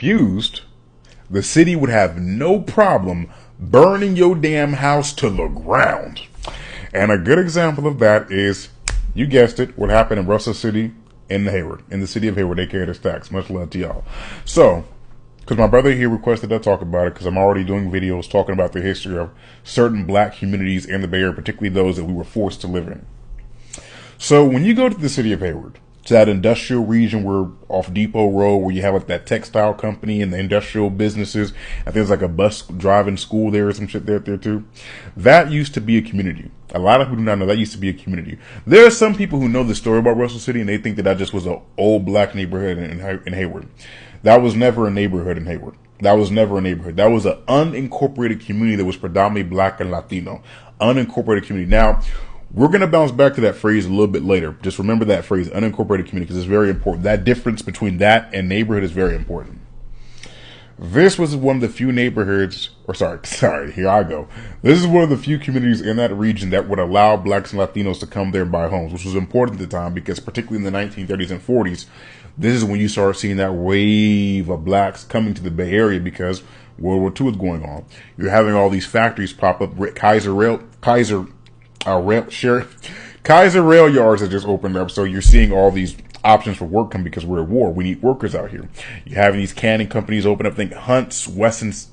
refused, the city would have no problem burning your damn house to the ground. And a good example of that is, you guessed it, what happened in Russell City in Hayward. In the city of Hayward, they carried the stacks. Much love to y'all. So, because my brother here requested I talk about it, because I'm already doing videos talking about the history of certain black communities in the Bay Area, particularly those that we were forced to live in. So when you go to the city of Hayward, to that industrial region where off Depot Road, where you have like that textile company and the industrial businesses, I think there's like a bus driving school there or some shit there too. That used to be a community. A lot of people do not know that used to be a community. There are some people who know the story about Russell City and they think that just was an old black neighborhood in Hayward. That was never a neighborhood in Hayward. That was never a neighborhood. That was an unincorporated community that was predominantly black and Latino. Unincorporated community. Now, we're going to bounce back to that phrase a little bit later. Just remember that phrase, unincorporated community, because it's very important. That difference between that and neighborhood is very important. This was one of the few neighborhoods, here I go. This is one of the few communities in that region that would allow blacks and Latinos to come there and buy homes, which was important at the time because particularly in the 1930s and 40s, this is when you start seeing that wave of blacks coming to the Bay Area because World War II is going on. You're having all these factories pop up. Kaiser rail yards that just opened up, so you're seeing all these options for work come because we're at war. We need workers out here. You're having these canning companies open up. Think Hunt's, Wesson's.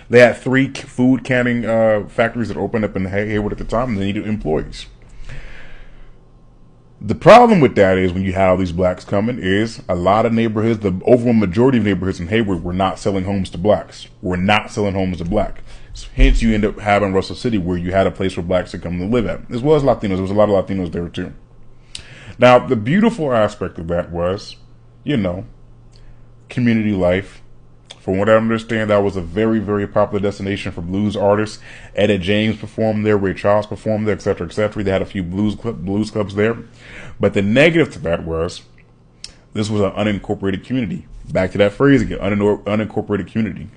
They had 3 food canning factories that opened up in Hayward at the time, and they needed employees. The problem with that is when you have all these blacks coming is a lot of neighborhoods, the overall majority of neighborhoods in Hayward were not selling homes to blacks. We're not selling homes to black. Hence, you end up having Russell City where you had a place for blacks to come to live at, as well as Latinos. There was a lot of Latinos there too. Now, the beautiful aspect of that was, community life. From what I understand, that was a very, very popular destination for blues artists. Etta James performed there, Ray Charles performed there, etc., etc. They had a few blues clubs there. But the negative to that was, this was an unincorporated community. Back to that phrase again, unincorporated community.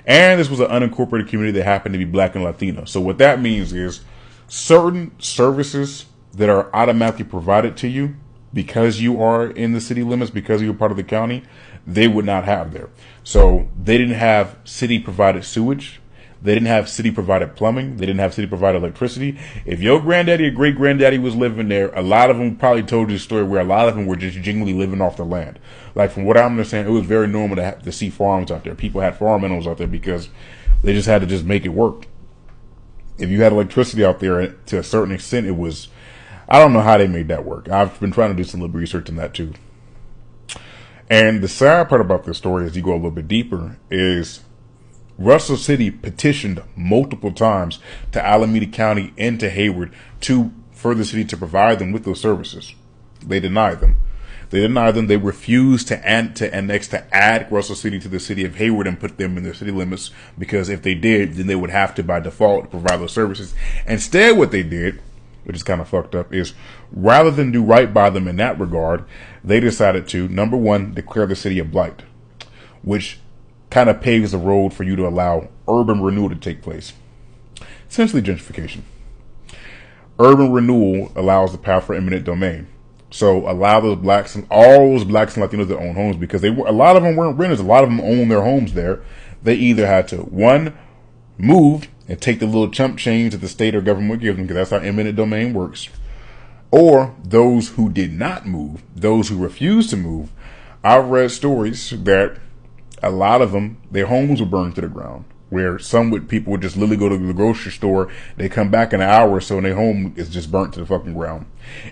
And this was an unincorporated community that happened to be black and Latino. So what that means is certain services that are automatically provided to you because you are in the city limits, because you're part of the county, they would not have there. So they didn't have city provided sewage. They didn't have city provided plumbing. They didn't have city provided electricity. If your granddaddy or great granddaddy was living there, a lot of them probably told you a story where a lot of them were just genuinely living off the land. Like from what I understand, it was very normal to see farms out there. People had farm animals out there because they just had to just make it work. If you had electricity out there to a certain extent, it was, I don't know how they made that work. I've been trying to do some little research on that too. And the sad part about this story, as you go a little bit deeper, is Russell City petitioned multiple times to Alameda County and to Hayward for the city to provide them with those services. They denied them. They refused to annex, to add Russell City to the city of Hayward and put them in their city limits, because if they did, then they would have to, by default, provide those services. Instead, what they did, which is kind of fucked up, is rather than do right by them in that regard, they decided to, number one, declare the city a blight, which kind of paves the road for you to allow urban renewal to take place. Essentially gentrification. Urban renewal allows the path for eminent domain. So allow those blacks and all those blacks and Latinos that own homes, because a lot of them weren't renters, a lot of them own their homes there. They either had to, one, move and take the little chump change that the state or government gives them, because that's how eminent domain works. Or those who did not move, those who refused to move. I've read stories that a lot of them, their homes were burned to the ground, where people would just literally go to the grocery store, they come back in an hour or so and their home is just burnt to the fucking ground.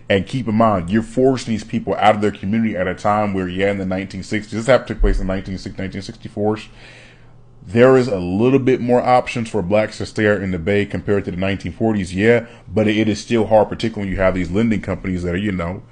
And keep in mind, you're forcing these people out of their community at a time where, in the 1960s, this happened took place in 1964. There is a little bit more options for blacks to stay in the Bay compared to the 1940s, but it is still hard, particularly when you have these lending companies that are,